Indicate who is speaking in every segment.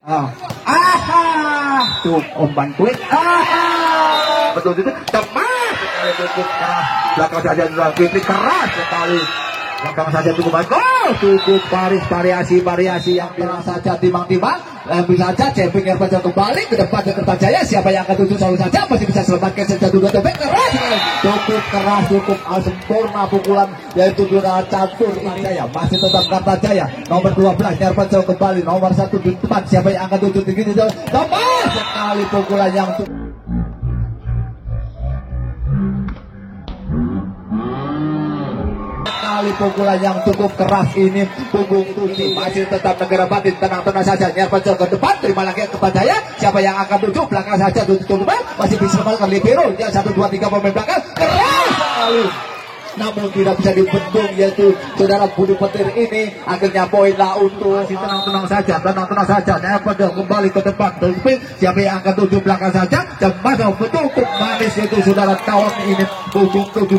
Speaker 1: Tuh umpan quick. Betul itu tepat sekali cukup keras. Belakang saja Kipli keras sekali. Belakang saja cukup baik. Cukup variasi yang bilang saja timbang-timbang. Bisa saja Ceping Erbaja kembali ke depan ke Kertajaya. Siapa yang akan tuju selalu saja masih bisa selamatkan saja dua tebek keras. Cukup keras, cukup sempurna pukulan yaitu Dura Catur Jaya. Masih tetap Kertajaya. Nomor 12 Erbaja kembali. Nomor 1 di depan. Siapa yang akan tuju tinggi itu? Tepat sekali pukulan yang kali pukulan yang cukup keras ini. Punggung tujuh masih tetap Negara Batin tenang-tenang saja. Nyerpecel ke depan, terima lagi ke Jaya. Siapa yang akan tuju belakang saja tutup masih bisa melakukan libero. Yang 1, 2, 3 pemain belakang keras sekali. Namun tidak bisa dibendung yaitu saudara Budi Petir ini. Akhirnya poin lah untuk tenang-tenang saja. Nyerpecel kembali ke depan. Siapa yang akan tuju belakang saja. Cepat betul manis yaitu saudara Tawang ini. Punggung 7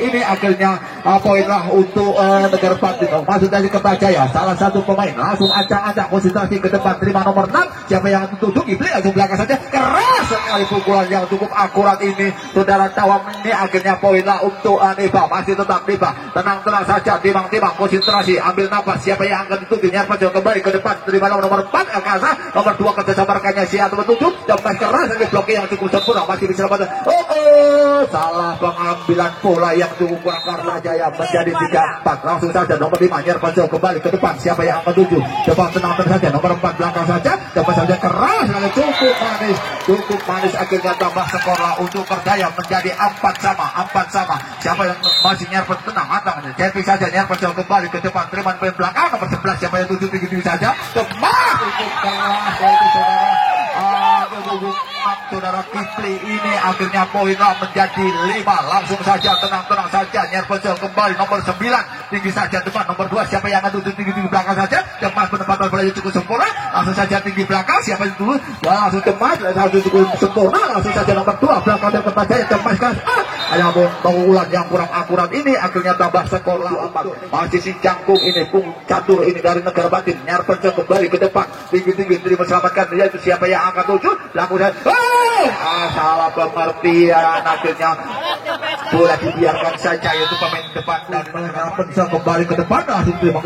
Speaker 1: ini akhirnya poin lah untuk Negara Batin. Masuk dari Kertajaya, salah satu pemain langsung acak-acak konsentrasi ke depan. Terima nomor 6. Siapa yang tutup Kipli langsung belakang saja. Keras sekali pukulan yang cukup akurat ini. Saudara Tawang ini akhirnya poin lah untuk Neba. Masih tetap Neba. Tenang-tenang saja, timbang-timbang konsentrasi, ambil nafas. Siapa yang akan ditutup Nyarpecel kembali ke depan. Terima nomor 4 Elkasa. Nomor 2 kerjasamarkannya si atau betutup. Dan keras lagi blokir yang cukup sempurna. Masih bisa dapat. Salah pengambilan bola yang cukup kurang. Kertajaya menjadi 3-4. Langsung saja nomor 5 Nyarpecel kembali ke depan. Siapa yang akan tuju? Depan tenang-tenang saja. Nomor 4 belakang saja. Depan saja keras lagi cukup manis. Akhirnya tambah skor untuk Kertajaya menjadi 4 sama. Siapa yang masih Nyarpecel tenang matang. Cepi saja Nyarpecel kembali ke depan. Terima poin belakang nomor 11. Siapa yang tuju tinggi saja. Kemas cukup keras yaitu saudara Kipli ini akhirnya poin menjadi 5. Langsung saja tenang-tenang saja Nyarpecel kembali nomor 9 tinggi saja depan. Nomor 2 siapa yang akan tuju tinggi belakang saja. Cemas penempatan bola cukup sempurna. Langsung saja tinggi belakang. Siapa yang dulu langsung cemas langsung cukup sempurna. Langsung saja nomor 2 belakang dan Kertajaya cemas keras. Namun pengukulan yang kurang akurat ini akhirnya tambah skor 4. Masih si Cangkung ini Pung Catur ini dari Negara Batin. Nyarpecel kembali ke depan tinggi-tinggi terima selamatkan yaitu siapa yang akan tuju lakukan. Salah pengertian akhirnya bola dibiarkan saja yaitu pemain depan dari Negara Batin kembali ke depan. Langsung terima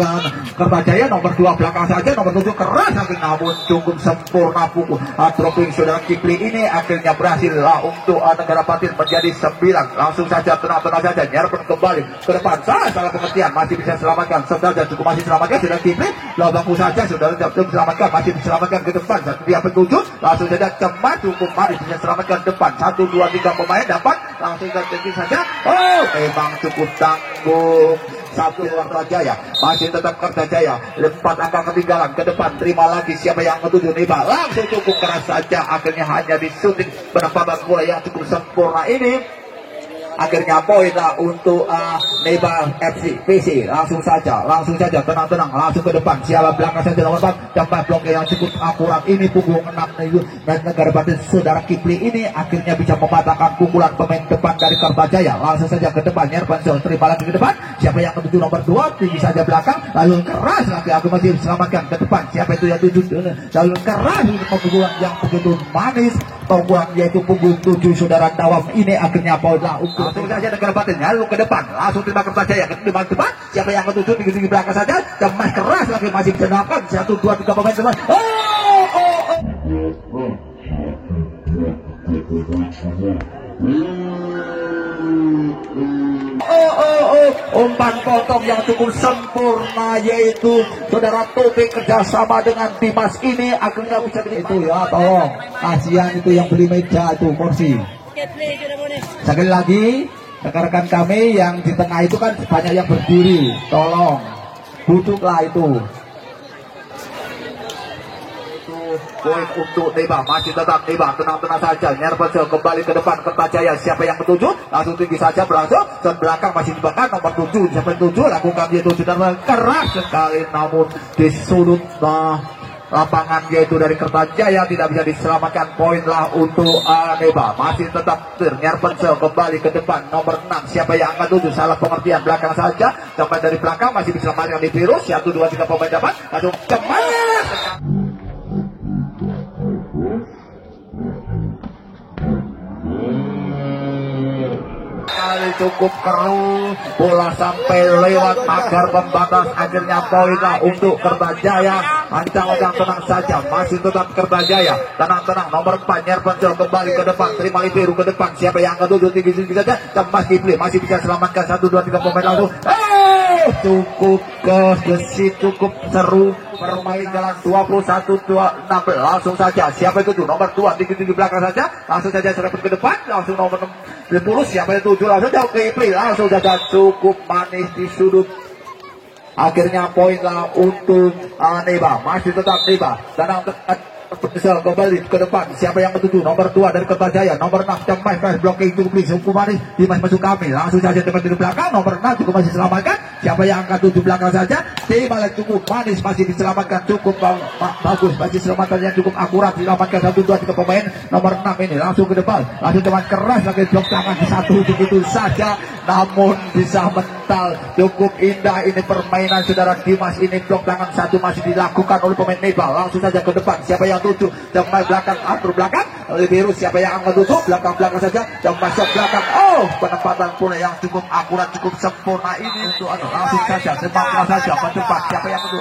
Speaker 1: Kertajaya nomor 2 belakang saja. Nomor 7 keras namun cukup sempurna pukul. Dropping saudara Kipli ini akhirnya berhasil untuk Negara Batin menjadi 9. Langsung saja tenang-tenang saja Nyarpecel kembali ke depan. Salah pengertian masih bisa selamatkan. Saudara cukup masih selamatkan sudah Kipli. Baku saja saudara cukup selamatkan masih diselamatkan ke depan. Dia penuju langsung saja cepat cukup manis bisa selamatkan depan. 1, 2, 3 pemain dapat langsung saja. Memang cukup tanggung. 1 Kertajaya masih tetap Kertajaya 4 angka ketinggalan ke depan. Terima lagi siapa yang menuju Neba. Langsung cukup keras saja akhirnya hanya disuntik penempatan bola yang cukup sempurna ini. Akhirnya poin lah untuk Neba FC PC. Langsung saja tenang-tenang langsung ke depan. Siapa belakang saja nomor 4 tempat blok yang cukup akurat ini. Punggung 6 dan Negara Batin saudara Kipli ini akhirnya bisa mematahkan pukulan pemain depan dari Kertajaya. Langsung saja ke depan Nyarpecel terima lagi ke depan. Siapa yang menuju nomor 2 tinggi saja belakang lalu keras lagi aku masih selamatkan ke depan. Siapa itu yang tuju lalu keras pukulan yang begitu manis. Pukulan yaitu punggung 7 saudara Tawang ini akhirnya poin lah untuk langsung saja Negara Batin lalu ke depan. Langsung terima Kertajaya ke depan. Siapa yang menuju tinggi belakang saja. Cemas keras lagi masih bisa dapat 1, 2, 3 pemain depan. Umpan potong yang cukup sempurna yaitu saudara Topik kerjasama dengan Dimas ini akhirnya bisa itu ya. Tolong kasihan itu yang beli meja itu kursi. Sekali lagi rekan-rekan kami yang di tengah itu kan banyak yang berdiri, tolong duduklah itu. Poin untuk Neba masih tetap Neba tenang-tenang saja. Nyarpecel kembali ke depan Kertajaya. Siapa yang menuju langsung tinggi saja berlangsung dan belakang masih dibakar nomor 7. Siapa yang 7 lakukan yaitu sudah keras sekali namun di sudut lapangan yaitu dari Kertajaya tidak bisa diselamatkan. Poin lah untuk Neba masih tetap Nyarpecel kembali ke depan nomor 6. Siapa yang akan tuju salah pengertian belakang saja. Sampai dari belakang masih diselamatkan di virus 1, 2, 3 pemain dapat langsung cemas. cukup keruh, bola sampai lewat pagar pembatas, akhirnya poin untuk Kertajaya. Ancang-ancang tenang saja, masih tetap Kertajaya, tenang-tenang. Nomor 4 Nyerpencel kembali ke depan, terima Liberu ke depan, siapa yang ketujuh tinggi saja, Cemas Kipli masih bisa selamatkan 1, 2, 3 pemain langsung. Cukup gesit, cukup seru. Permain jalan 21-16, langsung saja siapa itu tuh nomor 2 tinggi belakang saja, langsung saja serempet ke depan, langsung nomor 10 siapa itu 7, langsung jauh ke Kipli, langsung saja cukup manis di sudut. Akhirnya poin lah untuk Neba, masih tetap Neba, tenang kembali ke depan, siapa yang ketujuh nomor 2 dari Kertajaya, nomor 6 Cemas blocking cukup cukup manis, Dimas masuk kami, langsung saja teman di belakang, nomor 6 cukup masih selamatkan, siapa yang angkat 7 belakang saja, Timbalan cukup manis masih diselamatkan, cukup bagus, masih selamatannya cukup akurat, diselamatkan 1, 2, 3 pemain, nomor 6 ini langsung ke depan, langsung teman keras lagi blok tangan di 1 begitu saja, namun bisa mental, cukup indah ini permainan saudara Dimas, ini blok tangan 1 masih dilakukan oleh pemain Neba, langsung saja ke depan, siapa yang 7, Cemas belakang, atur belakang, Liberu siapa yang angkat tutup, belakang saja, Cemas belakang, penempatan pula yang cukup akurat, cukup sempurna ini untuk langsung saja, semangat saja, cepat, siapa yang itu,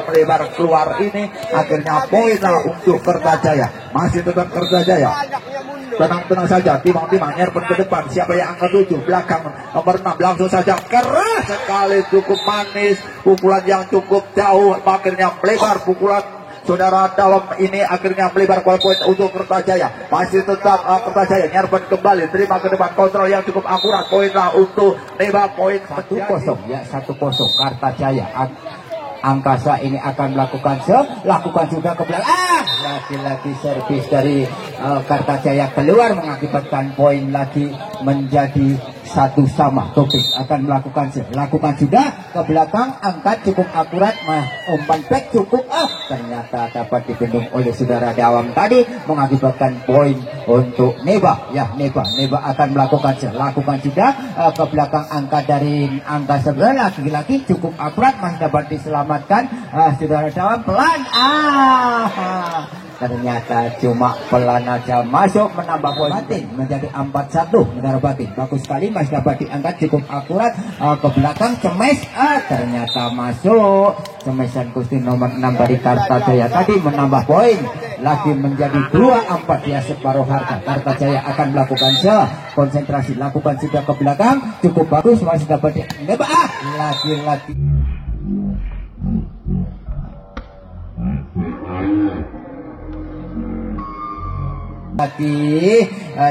Speaker 1: melebar keluar ini, akhirnya poin untuk Kertajaya, masih tetap Kertajaya, tenang saja, timang Nyerpen ke depan, siapa yang angkat 7, belakang, nomor 6, langsung saja, keras sekali, cukup manis, pukulan yang cukup jauh, akhirnya melebar pukulan saudara dalam ini, akhirnya melebar poin untuk Kertajaya, masih tetap Kertajaya, Nyerpen kembali, terima ke depan, kontrol yang cukup akurat, poin lah untuk Neba, poin 1-0 ya, 1-0 Kertajaya. Angkasa ini akan lakukan juga ke belakang, lagi-lagi servis dari Kertajaya keluar mengakibatkan poin lagi menjadi 1 sama. Topik akan lakukan sudah ke belakang, angkat cukup akurat, umpan back cukup, ternyata dapat dibendung oleh saudara Dawam tadi, mengakibatkan poin untuk Neba ya. Neba akan melakukan juga ke belakang, angkat dari angka sebelah, lagi-lagi cukup akurat, masih dapat diselamatkan saudara Dawam, pelan, ternyata cuma pelan aja masuk, menambah poin batin menjadi 4-1 saudara Batin, bagus sekali, masih dapat diangkat cukup akurat ke belakang, Cemes, ternyata masuk, Cemesan Gusti nomor 6 dari Kertajaya tadi menambah poin lagi menjadi 2-4 ya, separuh harga. Kertajaya akan melakukan konsentrasi, lakukan sudah ke belakang, cukup bagus, masih dapat lagi-lagi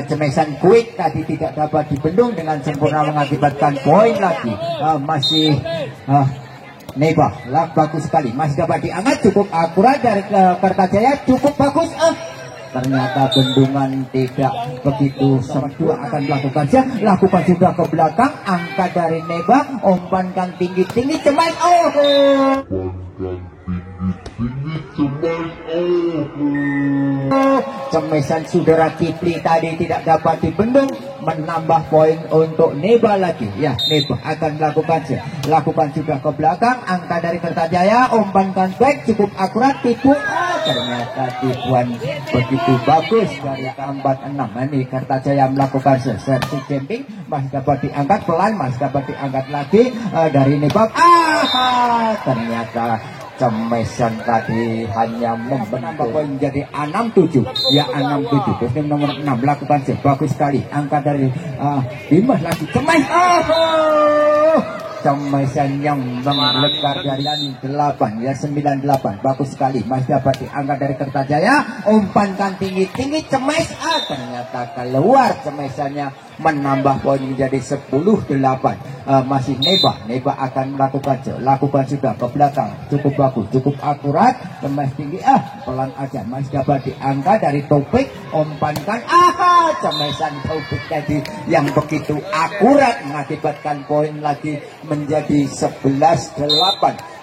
Speaker 1: Cemesan Quick tadi tidak dapat dibendung dengan sempurna, mengakibatkan poin lagi, masih Neba lah, bagus sekali, masih dapat diangkat cukup akurat dari Kertajaya, cukup bagus, ternyata bendungan tidak begitu sempurna, akan lakukan juga ke belakang, angkat dari Neba, umpankan tinggi-tinggi, Cemas, Cemesan saudara Kipli tadi tidak dapat dibendung, menambah poin untuk Neba lagi ya. Neba akan lakukan juga ke belakang, angka dari Kertajaya, umpankan back cukup akurat, tipu, ternyata tipuan begitu bagus dari 4-6. Ini Kertajaya melakukan servis jumping, masih dapat diangkat pelan, masih dapat diangkat lagi dari Neba, ternyata Cemesan tadi hanya menambah poin menjadi 6-7 ya, 6-7. Terus nomor 6 lakukan bagus sekali, angka dari Dimas lagi, Cemes, Cemesan yang melekar dari 8 ya, 98, bagus sekali, masih dapat diangkat dari Kertajaya, umpankan tinggi-tinggi, Cemes, ternyata keluar, Cemesannya menambah poin menjadi 10-8. Masih Neba akan lakukan sudah ke belakang, cukup bagus, cukup akurat, Cemes tinggi, pelan aja, masih dapat diangkat dari Topik, umpankan, Cemesan Topik tadi yang begitu akurat, mengakibatkan poin lagi menjadi 11-8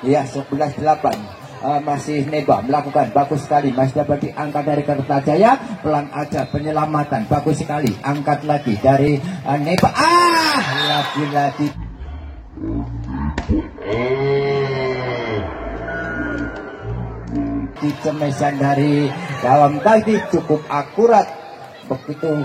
Speaker 1: ya, 11-8. Masih Neba melakukan bagus sekali, masih dapat diangkat dari Kertajaya, pelan aja penyelamatan, bagus sekali, angkat lagi dari Neba, lagi-lagi di Cemesan dari dalam tadi cukup akurat,
Speaker 2: begitu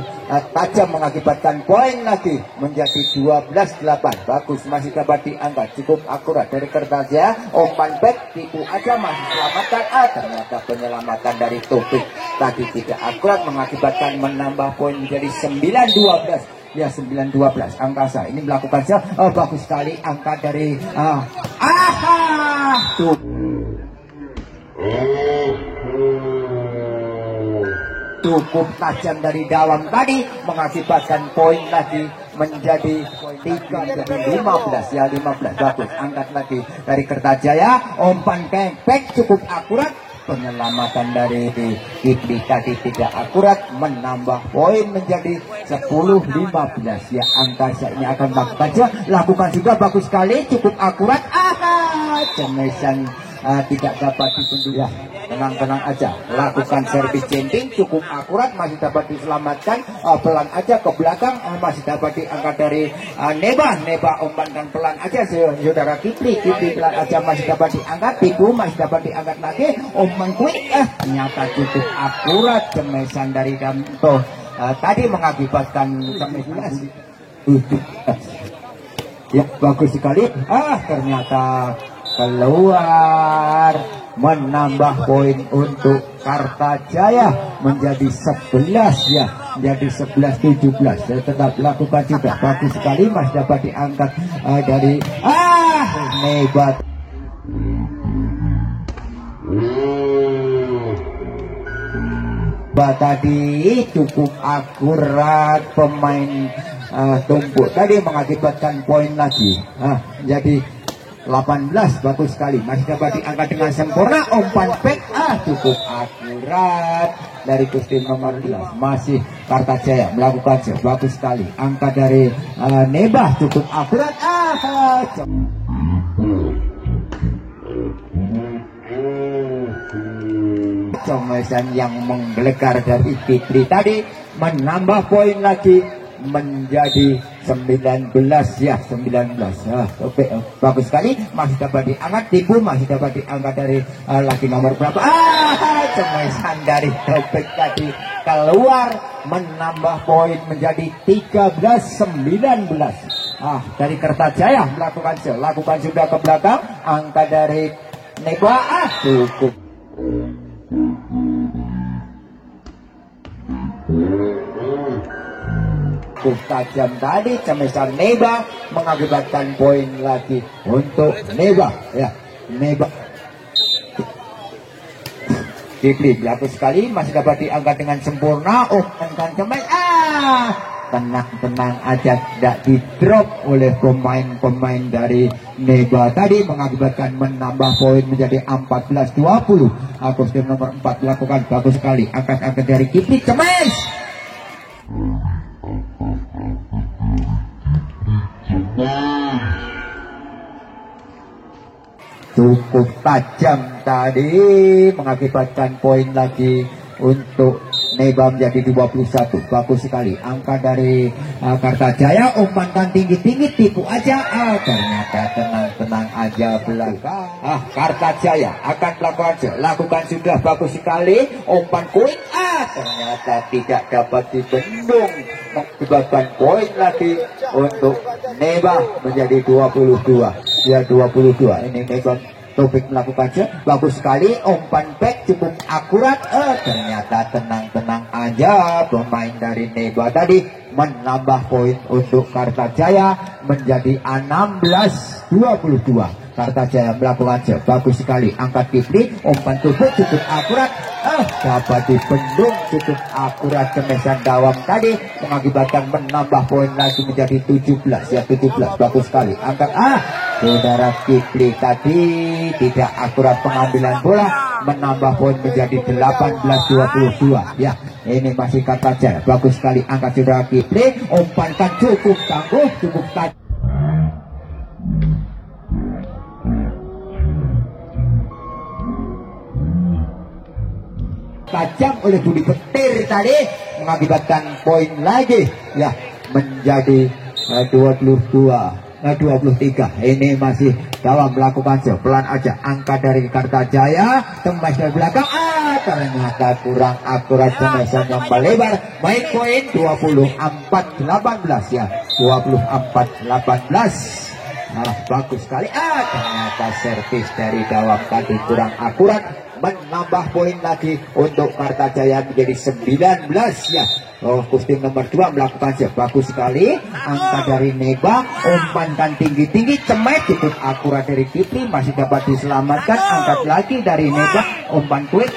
Speaker 2: tajam mengakibatkan poin lagi menjadi 12-8. Bagus, masih dapat diangkat cukup akurat dari Kertajaya. Umpan back tipu aja, masih selamatkan. Ternyata penyelamatan dari Taufik tadi tidak akurat mengakibatkan menambah poin menjadi 9-12. Ya, 9-12. Angkasa ini melakukan bagus sekali angka dari tuh. Cukup tajam dari dalam tadi mengakibatkan poin lagi menjadi 3-15. Ya, 15. Bagus, angkat lagi dari Kertajaya. Umpan kempek cukup akurat. Penyelamatan dari Kipli tadi tidak akurat, menambah poin menjadi 10-15. Ya, Angkasa ini akan lakukan juga bagus sekali, cukup akurat. Cemesan tidak dapat dibendung. Ya, tenang-tenang aja, lakukan servis jumping cukup akurat, masih dapat diselamatkan. Pelan aja ke belakang, masih dapat diangkat dari Neba umpankan pelan aja saudara Kipli pelan aja, masih dapat diangkat. Tipu masih dapat diangkat lagi, umpan quick ternyata cukup akurat. Cemesan dari Damto tadi mengakibatkan cemesan. Ya, bagus sekali. Ternyata keluar, menambah poin untuk Kertajaya menjadi 11 ya, menjadi 11-17. Saya tetap lakukan juga bagus sekali, masih dapat diangkat dari Nebat. Tadi cukup akurat pemain tumpuk tadi mengakibatkan poin lagi. Jadi 18, bagus sekali, masih dapat diangkat dengan sempurna. Umpan back cukup akurat dari kostum nomor 11. Masih Kertajaya melakukan bagus sekali. Angka dari Neba cukup akurat. Cemesan yang menggelegar dari Fitri tadi menambah poin lagi menjadi 19 ya, 19. Oke, bagus sekali, masih dapat diangkat. Tipu masih dapat diangkat dari lagi nomor berapa? Cemesan dari Taufik tadi keluar, menambah poin menjadi 13-19. Dari Kertajaya lakukan sudah ke belakang. Angka dari Neba cukup. Tajam tadi cemesan Neba mengakibatkan poin lagi untuk Neba ya. Neba Kipli bagus sekali, masih dapat diangkat dengan sempurna. Umpan cemes tenang aja, tidak di drop oleh pemain dari Neba tadi mengakibatkan menambah poin menjadi 14-20. Kostum nomor 4 lakukan bagus sekali, angkat dari Kipli cemes. Cukup tajam tadi mengakibatkan poin lagi untuk Neba menjadi 21. Bagus sekali angka dari Kertajaya. Umpankan tinggi-tinggi, tipu aja. Ternyata tenang aja belakang. Kertajaya akan lakukan sudah bagus sekali. Umpan quick. Ternyata tidak dapat dibendung, mengakibatkan poin lagi untuk Neba menjadi 22. Ya, 22. Ini Neba Taufik melakukan bagus sekali. Umpan back cukup akurat. Ternyata tenang aja pemain dari Neba tadi menambah poin untuk Kertajaya menjadi 16-22. Kertajaya melakukan bagus sekali. Angkat Kipli, umpan tubuh cukup akurat. Dapat dibendung cukup akurat. Cemesan Dawam tadi mengakibatkan menambah poin lagi menjadi 17. Ya, 17. Bagus sekali. Angkat saudara Kipli tadi tidak akurat pengambilan bola, menambah poin menjadi 18-22. Ya, ini masih Kertajaya. Bagus sekali angkat saudara Kipli. Umpankan cukup tangguh, cukup tajam. Tajam oleh Budi Petir tadi mengakibatkan poin lagi ya menjadi 23. Ini masih dalam melakukan pelan aja angka dari Kertajaya. Tembas dari belakang ternyata kurang akurat Cemesan yang melebar. Main poin 24-18 ya, 24-18. Nah, bagus sekali. Ternyata servis dari gawang tadi kurang akurat, menambah poin lagi untuk Kartajaya menjadi 19 ya. Kustim nomor 2 melakukan set bagus sekali. Angka dari Neba, umpankan tinggi-tinggi, cemet cukup akurat dari Kipli, masih dapat diselamatkan. Angkat lagi dari Neba, umpan quick.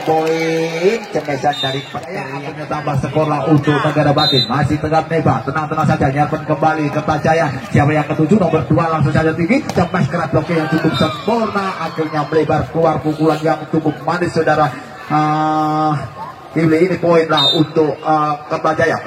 Speaker 2: Poin Cemesan dari
Speaker 1: akhirnya tambah skor lah untuk Negara Batin. Masih tegap Neba, tenang-tenang saja, nyerpen kembali Kertajaya. Siapa yang ketujuh? Nomor 2 langsung saja tinggi, cemas keras, blokir yang cukup sempurna, akhirnya melebar keluar, pukulan yang cukup manis saudara. Ini poin lah untuk Kertajaya.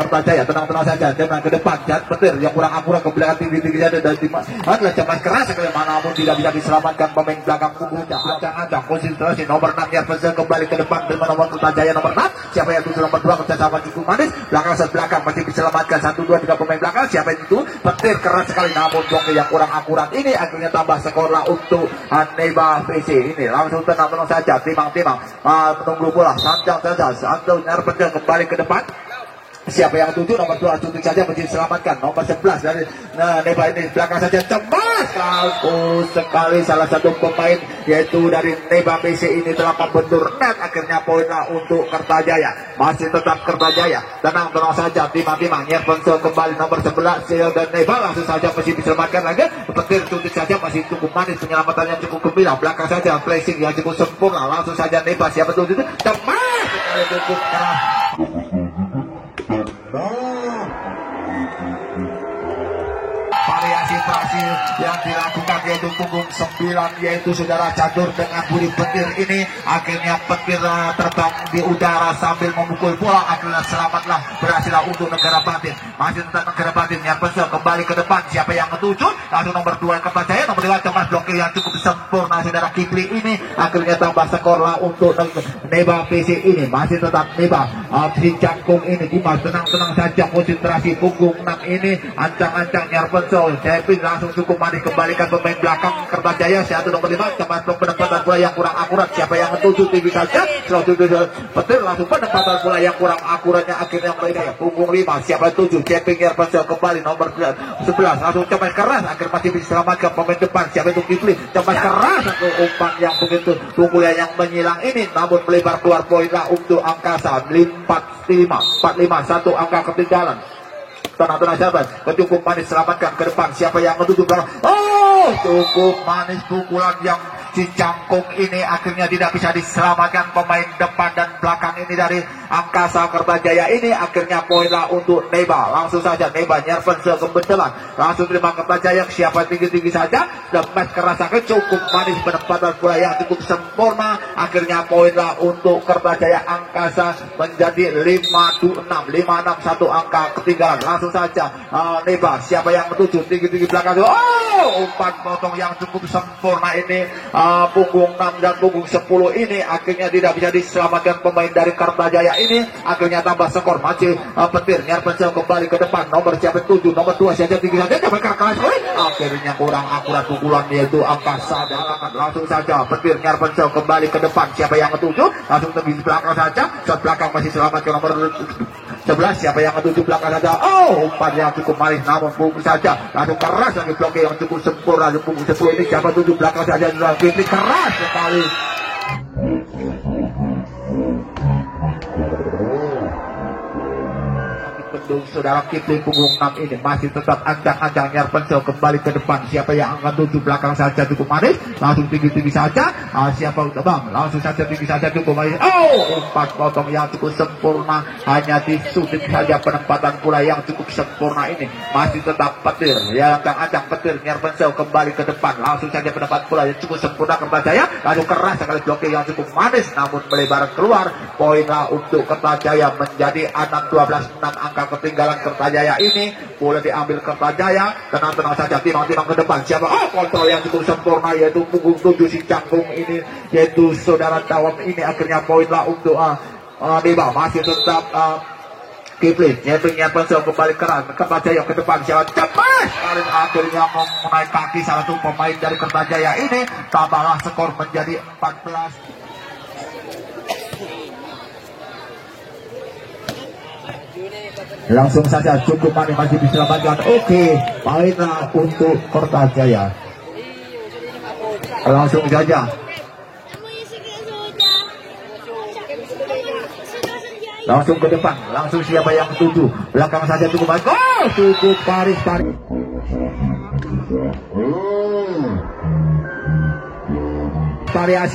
Speaker 1: Tenang-tenang saja, jangan ke depan, jangan petir yang kurang akurat, ke belakang tinggi-tinggi saja, dan adalah cepat keras sekali, namun tidak bisa diselamatkan pemain belakang punggungnya. Ancang-ancang konsentrasi nomor 6 yang kembali ke depan dengan nomor Kertajaya nomor 6. Siapa yang tujuh? Nomor 2 kerjasama cukup manis, belakang masih diselamatkan 1, 2, 3 pemain belakang. Siapa yang itu? Petir keras sekali, namun blokir yang kurang akurat ini akhirnya tambah skor lah untuk Neba VC. Ini langsung tenang-tenang saja, timang-timang menunggu bola, sanjang saja. Atau nyarpen kembali ke depan. Siapa yang tujuh? Nomor 2 suntik saja masih diselamatkan. Nomor 11 dari Neba ini belakang saja, cemas sekali salah satu pemain yaitu dari Neba PC ini telah membentur net. Akhirnya poin lah untuk Kertajaya. Masih tetap Kertajaya, tenang-tenang saja, timang-timang. Nyerpen kembali nomor 11 Sil dan Neba langsung saja masih diselamatkan lagi. Petir suntik saja masih cukup manis, penyelamatannya cukup gembira. Belakang saja flashing yang cukup sempurna. Langsung saja Neba, siapa tujuh itu? Cemas sekali cukup keras. Variasi Brasil yang dilakukan yaitu punggung 9, yaitu saudara catur dengan budi petir ini. Akhirnya petir terbang di udara sambil memukul bola. Akhirnya selamatlah, berhasil untuk Negara Batin. Masih tetap Negara Batin yang besar kembali ke depan. Siapa yang ketujuh? Langsung nomor 2 Kertajaya, nomor 5 cemas blokir yang cukup sempurna saudara Kipli ini. Akhirnya tambah skor lah untuk Neba PC ini. Masih tetap Neba si Cangkung ini. Dimas tenang-tenang saja, konsentrasi punggung 6 ini. Ancang-ancang nyarpen Jepin langsung cukup manis, kembalikan pemain belakang Kertajaya. 1 nomor 5 cepat penempatan bola yang kurang akurat. Siapa yang ketujuh? Tinggi saja, petir langsung penempatan bola yang kurang akuratnya. Akhirnya mereka punggung 5. Siapa 7? Jepin Nyarpensel kembali nomor 11 langsung cepat keras, akhir masih diselamatkan pemain depan. Siapa itu? Kipli, cepat keras umpan yang begitu pukulan yang menyilang ini, namun melebar keluar poin lah untuk Angkasa. 45 1 angka ketinggalan. Tenang-tenang sahabat, cukup manis selamatkan ke depan. Siapa yang menuju belakang? Cukup manis pukulan yang si Cangkung ini akhirnya tidak bisa diselamatkan pemain depan dan belakang ini dari Angkasa Kertajaya ini. Akhirnya poin lah untuk Neba. Langsung saja Neba nyerpen kebetulan langsung terima Kertajaya. Siapa tinggi-tinggi saja, lemes keras sakit, cukup manis penempatan bola yang cukup sempurna. Akhirnya poin lah untuk Kertajaya. Angkasa menjadi 5-6 1 angka ketinggalan. Langsung saja Neba, siapa yang menuju? Tinggi-tinggi belakang. Umpan potong yang cukup sempurna ini. Punggung 6 dan punggung 10 ini akhirnya tidak bisa diselamatkan pemain dari Kertajaya ini. Akhirnya tambah skor. Masih petir Nyarpensel kembali ke depan. Nomor siapa? 7, nomor 2 saja tinggi saja, akhirnya kurang akurat pukulan yaitu Angkasa. Dan langsung saja petir Nyarpensel kembali ke depan. Siapa yang ketujuh? Langsung tembus belakang saja. Shot belakang masih selamat ke nomor 11. Siapa yang ketujuh? Belakang saja. Umpan yang cukup manis, namun punggung saja langsung keras lagi blokir yang cukup sempurna. Punggung 10 ini siapa? 7 belakang saja. Ini keras sekali. Saudara Kipli punggung 6 ini masih tetap ancang-ancang Nyarpensel kembali ke depan. Siapa yang akan tuju? Belakang saja cukup manis, langsung tinggi-tinggi saja. Siapa bang? Langsung saja tinggi saja cukup manis. Umpan potong yang cukup sempurna, hanya disudut saja penempatan bola yang cukup sempurna ini. Masih tetap petir ya, ancang-ancang petir Nyarpensel kembali ke depan. Langsung saja penempatan bola yang cukup sempurna Kertajaya. Lalu keras sekali blokir yang cukup manis, namun melebar keluar. Poinlah untuk Kertajaya menjadi 6-12 6 angka ketinggalan Kertajaya ini. Boleh diambil Kertajaya, tenang-tenang saja, timang-timang ke depan. Siapa? Kontrol yang cukup sempurna yaitu punggung 7 si Cangkung ini, yaitu saudara Dawam ini. Akhirnya poin lah untuk Neba. Masih tetap Kipling nyepingnya Persel kembali keras Kertajaya ke depan siapa cepat kali akhirnya menaik kaki salah satu pemain dari Kertajaya ini, tambahlah skor menjadi 14. Langsung saja cukup manis masih diselamatkan. Oke, baiklah untuk Kertajaya. Langsung saja. Langsung ke depan, langsung siapa yang tuju belakang saja cukup baik. Oh, cukup Paris.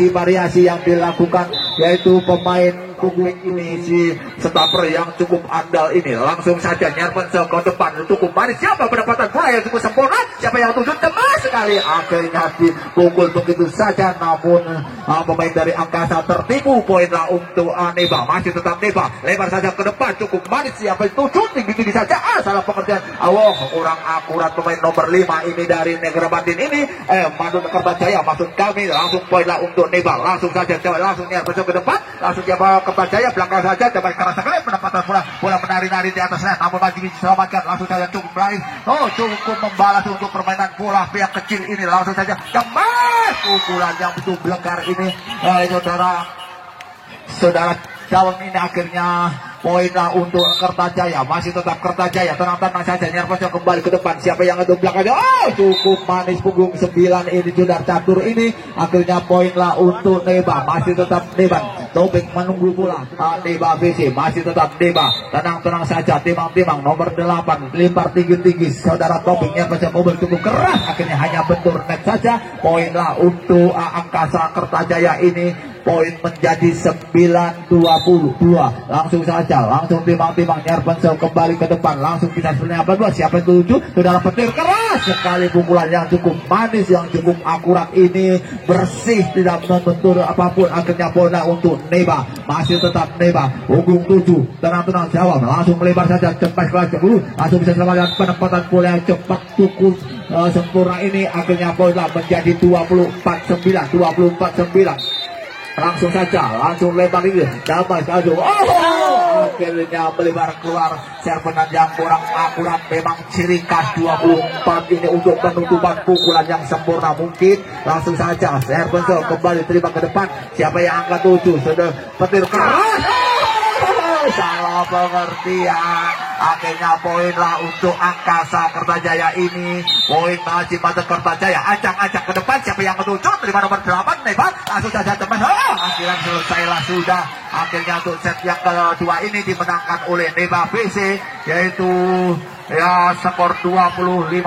Speaker 1: Variasi yang dilakukan yaitu pemain punggung ini si stopper yang cukup andal ini. Langsung saja Nyarpensel ke depan cukup manis. Siapa pendapatan bola yang cukup sempurna? Siapa yang tuju temas sekali akhirnya dipukul begitu saja. Namun pemain dari Angkasa tertipu. Poinlah untuk Neba, masih tetap Neba, lebar saja ke depan cukup manis. Siapa yang tuju tinggi saja. Salah pengertian. Kurang akurat pemain nomor 5 ini dari Negara Bandin ini. Madun Kertajaya maksud kami. Langsung poinlah untuk Neba. Langsung saja langsung Nyarpensel ke depan. Langsung siapa Kertajaya belakang saja dapat keras sekali pendapatan bola menari-nari di atas net, namun masih diselamatkan. Langsung saja cukup baik. Cukup membalas untuk permainan bola pihak kecil ini. Langsung saja kemas pukulan yang betul belekar ini. Saudara dalam ini akhirnya poinlah untuk Kertajaya, masih tetap Kertajaya. Tenang-tenang saja Nyarpensel kembali ke depan. Siapa yang ada belakangnya? Cukup manis punggung 9 ini sudah catur ini. Akhirnya poinlah untuk Neba, masih tetap Neba. Topik menunggu pula Neba BC, masih tetap Neba. Tenang-tenang saja timang-timang nomor 8 lempar tinggi-tinggi saudara Topik. Nyarpensel mobil cukup keras, akhirnya hanya bentur net saja. Poinlah untuk Angkasa Kertajaya ini. Poin menjadi 9-22. Langsung saja, langsung timang-timang Nyarpensel kembali ke depan. Langsung kita sebenarnya berdua. Siapa yang tuju? Saudara petir keras sekali pukulan yang cukup manis, yang cukup akurat ini, bersih, tidak membentur apapun. Akhirnya bola untuk Neba, masih tetap Neba. Punggung 7, tenang-tenang jawab. Langsung melebar saja cepat kelas dulu. Langsung bisa selamatkan penempatan bola yang cepat cukup sempurna ini. Akhirnya bola menjadi 24-9. Langsung saja, langsung lebar ini, damai saja. Akhirnya melebar keluar. Servenan yang kurang akurat, memang ciri khas 24 ini untuk penutupan pukulan yang sempurna mungkin. Langsung saja, Nyarpensel kembali terima ke depan. Siapa yang angkat 7? Sudah petir keras. Salah pengertian. Akhirnya poinlah untuk Angkasa Kertajaya ini. Poin masih pada Kertajaya. Acak-acak ke depan. Siapa yang ketujuh? Terima nomor 8 Neba. Langsung saja teman. Akhirnya selesailah sudah. Akhirnya untuk set yang kedua ini dimenangkan oleh Neba BC, yaitu skor 25.